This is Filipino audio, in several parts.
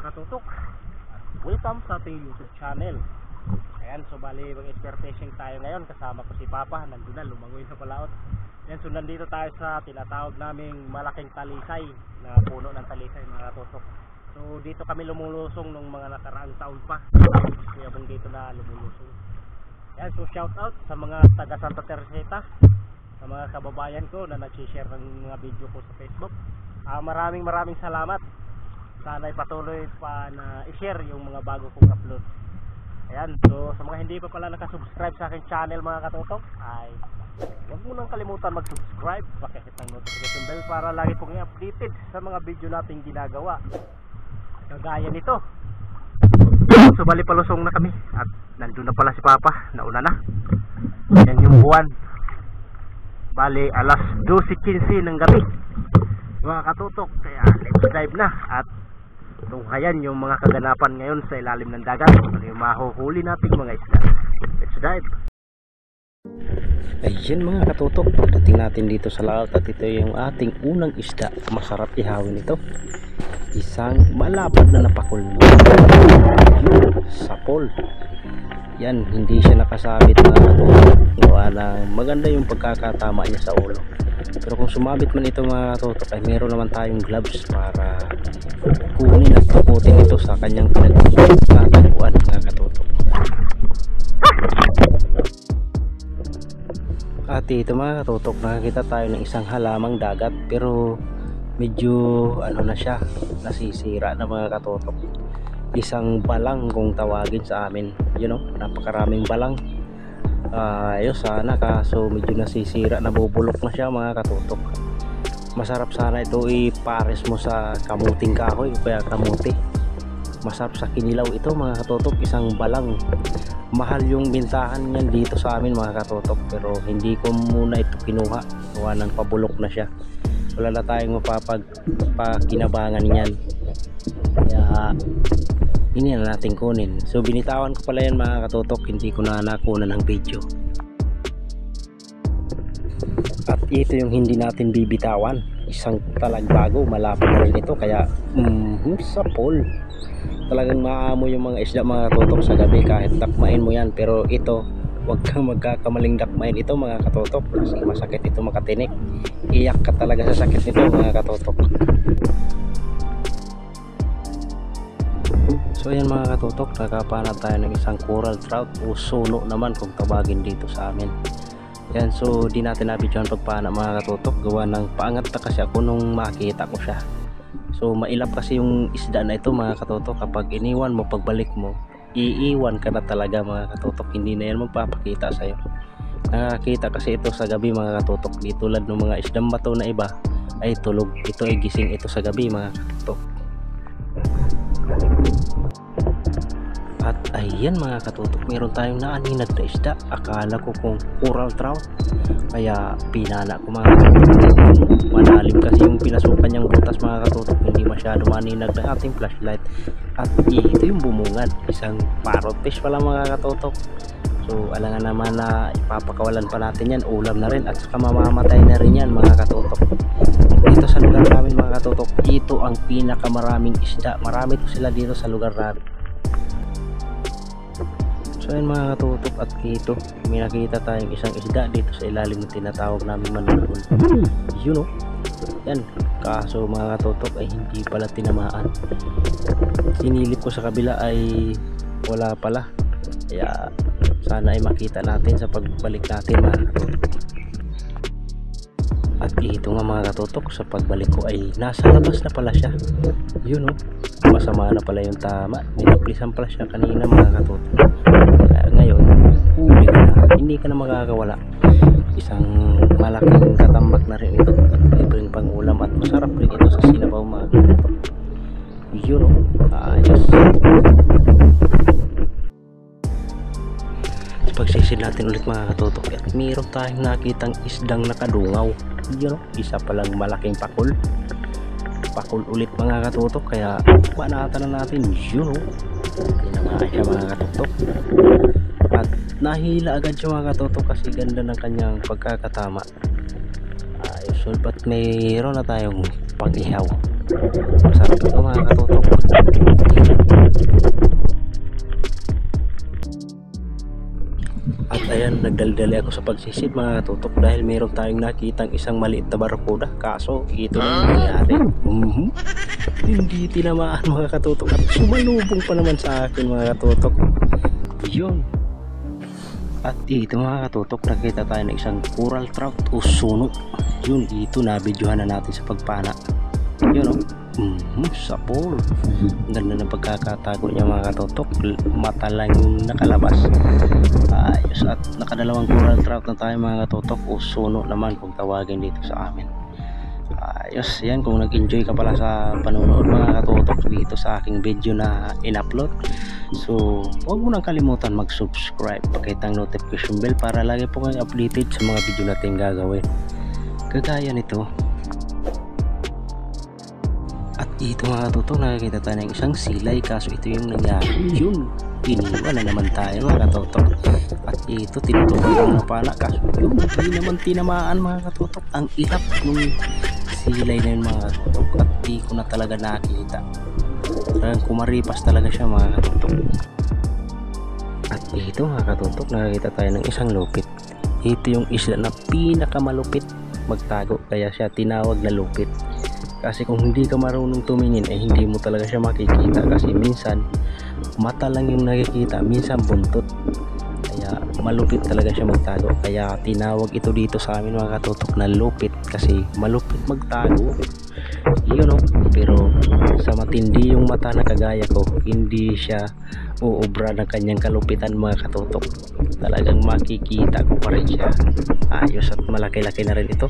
katutok, welcome sa ating YouTube channel. Ayan, so bali mag-expert fishing tayo ngayon. Kasama ko si Papa, nandun na, lumangoy sa palaot. Ayan, so nandito tayo sa tinatawag naming malaking talisay, na puno ng talisay mga katutok. So dito kami lumulusong nung mga nakaraang taon pa. Kaya bang dito na lumulusong. Ayan, so shout out sa mga taga Santa Teresita, sa mga kababayan ko na nag-share ng mga video ko sa Facebook. Maraming salamat. Sana ipatuloy pa na i-share yung mga bago kong upload. Ayan, so sa mga hindi pa pala nakasubscribe sa aking channel mga katutok, ay huwag mo nang kalimutan mag-subscribe, pakihit ang notification bell para lagi pong i-updated sa mga video nating ginagawa kagaya nito. So bali palusong na kami at nandun na pala si Papa, nauna na. Yan yung buwan, bali alas 12:15 ng gabi mga katutok, kaya let's dive na at tunghayan yung mga kaganapan ngayon sa ilalim ng dagat. Ano yung mahuhuli nating mga isda. Let's dive. Ayan mga katutok, pagdating natin dito sa laot at ito yung ating unang isda. Masarap ihawin ito. Isang malapad na napakul sapol. Yan, hindi siya nakasabit mga katutok. Maganda yung pagkakatama niya sa ulo. Pero kung sumabit man ito mga katutok, ay meron naman tayong gloves para kunin at taputin ito sa kanyang pinagtataguan mga katutok. At ito mga katutok, nakakita tayo ng isang halamang dagat pero medyo ano na siya, nasisira na mga katutok. Isang balang kung tawagin sa amin, you know, napakaraming balang. Ayos sana, kaso medyo nasisira, nabubulok na siya mga katutok. Masarap sana ito ipares mo sa kamuting kahoy o kaya kamuti. Masarap sa kinilaw ito mga katutok, isang balang. Mahal yung bintahan niyan dito sa amin mga katutok, pero hindi ko muna ito kinuha, gawa ng pabulok na siya. Wala na tayong mapapagkinabangan niyan, kaya ini na natin kunin. So binitawan ko pala yan mga katutok, hindi ko na nakunan ng video. At ito yung hindi natin bibitawan, isang talagbago, malapit na rin ito, kaya sapol. Talagang maamo yung mga isda mga katutok sa gabi kahit dakmain mo yan. Pero ito, huwag kang magkakamaling dakmain ito mga katutok, kasi masakit ito makatinik. Iyak ka talaga sa sakit nito mga katutok. So ayan mga katutok, nakapanap tayo ng isang coral trout o suno naman kung tawagin dito sa amin. Yan, so di natin nabidyohan pagpana mga katutok, gawa ng paangat na kasi ako nung makita ko siya. So mailap kasi yung isda na ito mga katutok, kapag iniwan mo, pagbalik mo, iiwan ka na talaga mga katutok, hindi na yan magpapakita sa'yo. Nakakita kasi ito sa gabi mga katutok, di tulad ng mga isdang bato na iba ay tulog, ito ay gising ito sa gabi mga katutok. At ayan mga katutok, meron tayong naaninag na isda. Akala ko kung coral trout, kaya pinana ko mga katutok. Malalim kasi yung pinasukan niyang butas mga katutok, hindi masyado maninag na ating flashlight. At ito yung bumungan, isang parrot fish pala mga katutok. So alangan naman na ipapakawalan pa natin yan, ulam na rin at saka mamamatay na rin yan mga katutok. Dito sa lugar namin mga katutok, ito ang pinakamaraming isda. Marami to sila dito sa lugar namin. So ayun mga katutok, at dito may nakita tayong isang isda dito sa ilalim ng tinatawag namin manunul. You know, yan, kaso mga katutok ay hindi pala tinamaan. Sinilip ko sa kabila ay wala pala, kaya sana ay makita natin sa pagbalik natin mga katutok. At ito nga mga katutok, sa pagbalik ko ay nasa labas na pala siya. You know, masama na pala yung tama, ninaplisan pala siya kanina mga katutok. Kaya ngayon, huli ka na, hindi ka na makakawala. Isang malaking katambak na rin ito, at libreng pang ulam, at masarap rin ito sa sinabaw mga katutok. You know, ayos. Pagsisid natin ulit mga katutok, at mayroon tayong nakitang isdang nakadungaw. You know, isa palang malaking pakul ulit mga katutok, kaya banatan na natin. You know, tinamaan siya mga katutok, at nahila agad siya mga katutok kasi ganda ng kanyang pagkakatama. Ayos, at mayroon na tayong pang-ihaw. Masarap ito mga katutok. At ayan, nagdaldali ako sa pagsisid mga katutok dahil meron tayong nakitang isang maliit na barakuda. Kaso ito na nangyari. Hindi tinamaan mga katutok at sumalubong pa naman sa akin mga katutok. Yun. At ito mga katutok, nakita tayo ng isang coral trout o suno. Yun, dito nabidyohan na natin sa pagpana. Yun o. Sapol. Ganda ng pagkakatago niya mga katutok. Mata lang yung nakalabas. Ayos. At nakadalawang coral trout na tayo mga katutok o suno naman kung tawagin dito sa amin. Ayos. Yan, kung nag-enjoy ka pala sa panonood mga katutok dito sa aking video na in-upload, so huwag mo nang kalimutan mag-subscribe, pakitang notification bell para lagi po kayong updated sa mga video natin gagawin kagaya nito. At ito mga katutok, nakikita tayo ng isang silay, kaso ito yung nangyari. Yun, iniwan na naman tayo mga katutok. At ito, tinutukoy ng pala, kaso yun, hindi naman tinamaan mga katutok. Ang ilap nung silay na yun mga katutok, at di ko na talaga nakita. Talagang kumaripas talaga siya mga katutok. At ito mga katutok, nakikita tayo ng isang lupit. Ito yung isla na pinakamalupit magtago, kaya siya tinawag na lupit. Kasi kung hindi ka marunong tumingin ay hindi mo talaga siya makikita, kasi minsan mata lang yung nakikita, minsan buntot. Kaya malupit talaga siya magtago, kaya tinawag ito dito sa amin mga katutok na lupit, kasi malupit magtago. Yun o. Pero sa matindi yung mata na kagaya ko, hindi siya uubra ng kanyang kalupitan mga katutok. Talagang makikita ko pa rin siya. Ayos, at malaki-laki na rin ito.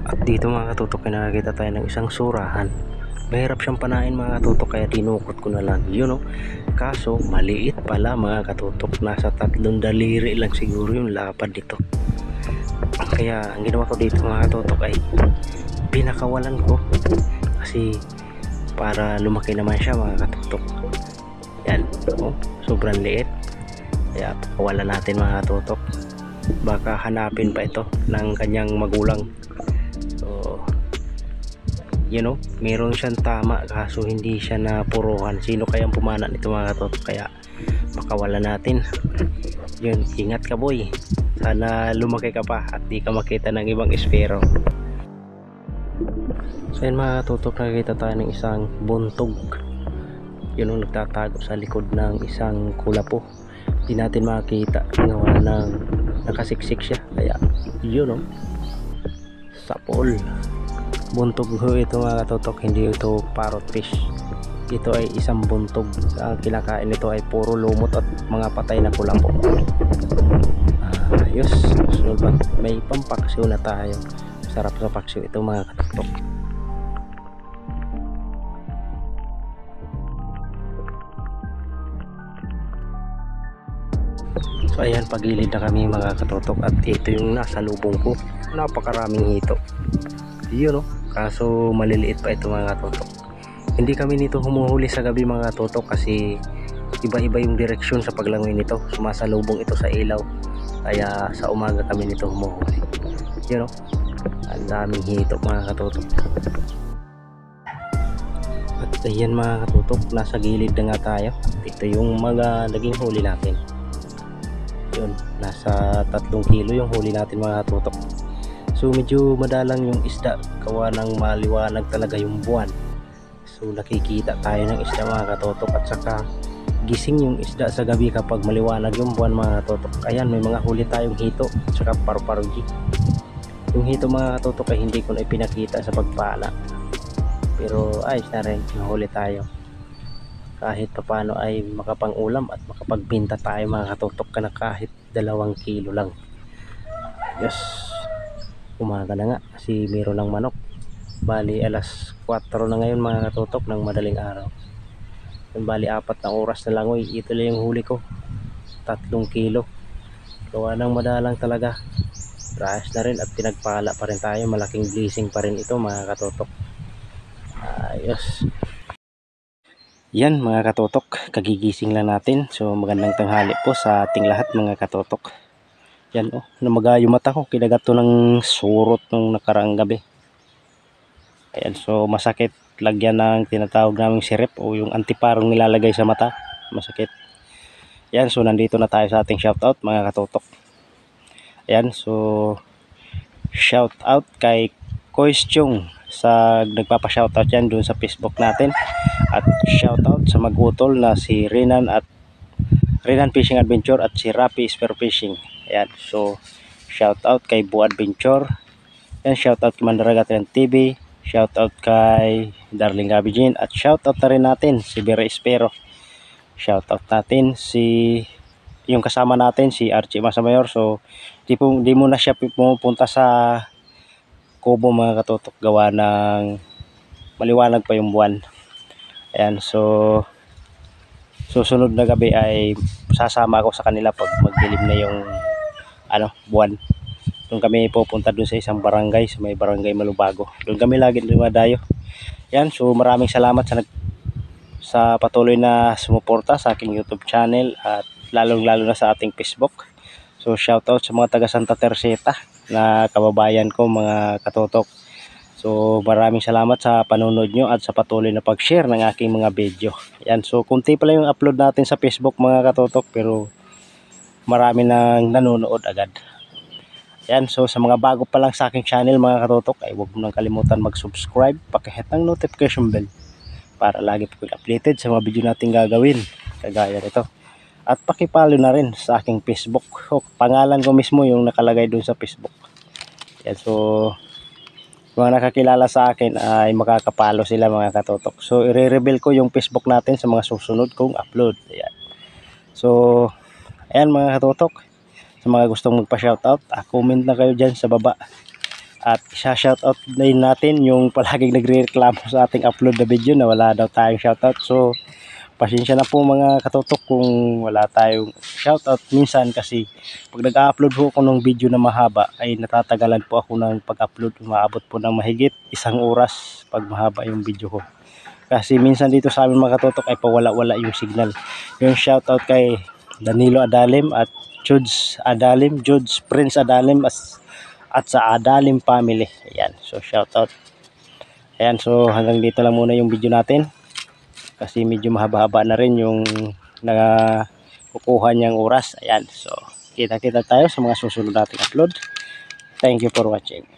At dito mga katutok, nakakita tayo ng isang surahan. Mahirap siyang panain mga katutok, kaya tinukot ko na lang. Yun o. Kaso maliit pala mga katutok. Nasa 3 daliri lang siguro yung lapad dito. Kaya ang ginawa ko dito mga katutok ay pinakawalan ko, kasi para lumaki naman siya mga katutok. Yan o. Sobrang liit. Kaya pakawalan natin mga katutok. Baka hanapin pa ito ng kanyang magulang. So you know, meron siyang tama, kaso hindi siya napuruhan. Sino kayang pumana nito mga katutok? Kaya pakawalan natin. Yun, ingat ka boy, sana lumaki ka pa at di ka makita ng ibang espero. So yun mga katutok, nakikita tayo ng isang buntog. Yun ang nagtatago sa likod ng isang kulapo. Di natin makita, gawa ng nakasiksik siya. Kaya yun o, sapol. Buntog ho ito mga katutok, hindi ito parrot fish. Ito ay isang buntog. Ang kinakain nito ay puro lumot at mga patay na kulapo. Ayos. So, may pampaksyo na tayo. Sarap sa paksyo ito mga katutok. So ayan, pagilid na kami mga katutok, at ito yung nasa lubong ko. Napakaraming hito. Yun o. Kaso maliliit pa ito mga katutok. Hindi kami nito humuhuli sa gabi mga katutok, kasi iba-iba yung direksyon sa paglangoy nito. Sumasalubong ito sa ilaw, kaya sa umaga kami nito humuhuli. Yun o. Ang daming hito mga katutok. At ayan mga katutok, nasa gilid na nga tayo. Ito yung mga naging huli natin. Yun, nasa 3 kilo yung huli natin mga katutok. So medyo madalang yung isda, gawa ng maliwanag talaga yung buwan. So nakikita tayo ng isda mga katutok, at saka gising yung isda sa gabi kapag maliwanag yung buwan mga katutok. Ayan, may mga huli tayong hito at saka paru-parugi. Yung hito mga katutok ay hindi ko na ipinakita sa pagpala, pero ayos na rin, nahuli tayo. Kahit papano ay makapang-ulam at makapagbenta tayo mga katutok ka na kahit 2 kilo lang. Yes, umaga na nga kasi meron ng manok. Bali alas 4 na ngayon mga katutok ng madaling araw. Bali 4 na oras na langoy. Ito lang yung huli ko, 3 kilo. Gawa ng madalang talaga. Ayos na rin at pinagpala pa rin tayo. Malaking blessing pa rin ito mga katutok. Ayos. Yan mga katutok, kagigising lang natin. So magandang tanghali po sa ating lahat mga katutok. Yan oh, namaga yung mata ko, kinagat to ng surot nung nakaraang gabi. Ayan, so masakit lagyan ng tinatawag naming sirip o yung antiparong nilalagay sa mata. Masakit. Ayan, so nandito na tayo sa ating shoutout mga katutok. Ayan, so shoutout kay Koischung sa nagpapa-shoutout yan dun sa Facebook natin. At shoutout sa mag-utol na si Renan at Renan Fishing Adventure at si Rapi Spear Fishing. Ayan, so shoutout kay Bu Adventure. Ayan, shoutout kay Mandaragatan TV. Shoutout kay Darling Gabijin. At shoutout na rin natin si Bira Espero. Shoutout natin si yung kasama natin si Archie Masamayor. So di mo na siya pumunta sa kubo mga katutok, gawa ng maliwanag pa yung buwan. Ayan, so susunod na gabi ay sasama ako sa kanila pag magdilim na yung buwan. Doon kami pupunta doon sa isang barangay, sa may barangay Malubago. Doon kami lagi dumadayo. Yan, so maraming salamat sa patuloy na sumuporta sa aking YouTube channel at lalong-lalo na sa ating Facebook. So shoutout sa mga taga Santa Teresita na kababayan ko mga katutok. So maraming salamat sa panonood nyo at sa patuloy na pag-share ng aking mga video. Yan, so kunti pala yung upload natin sa Facebook mga katutok, pero marami nang nanonood agad. Yan, so sa mga bago pa lang sa aking channel mga katutok, ay huwag mo nang kalimutan mag-subscribe, pakihit ng notification bell para lagi po updated sa mga video natin gagawin kagaya nito. At pakipalo na rin sa aking Facebook. So, pangalan ko mismo yung nakalagay doon sa Facebook. Yan, so mga nakakilala sa akin ay makakapalo sila mga katutok. So i-reveal ko yung Facebook natin sa mga susunod kong upload. Ayan. So ayan mga katutok, sa mga gustong magpa-shoutout, comment na kayo dyan sa baba. At isa-shoutout din natin yung palaging nagre-reklamo sa ating upload na video na wala daw tayong shoutout. So pasensya na po mga katutok kung wala tayong shoutout minsan, kasi pag nag-upload po ako ng video na mahaba ay natatagalan po ako ng pag-upload. Umaabot po ng mahigit 1 oras pag mahaba yung video ko. Kasi minsan dito sa amin mga katutok ay pawala-wala yung signal. Yung shoutout kay Danilo Adalim at Judes Adalim, Judes Prince Adalim at sa Adalim family. Ayan, so shoutout. Ayan, so hanggang dito lang muna yung video natin. Kasi medyo mahaba-haba na rin yung kukuha niyang oras. Ayan, so kita-kita tayo sa mga susunod nating upload. Thank you for watching.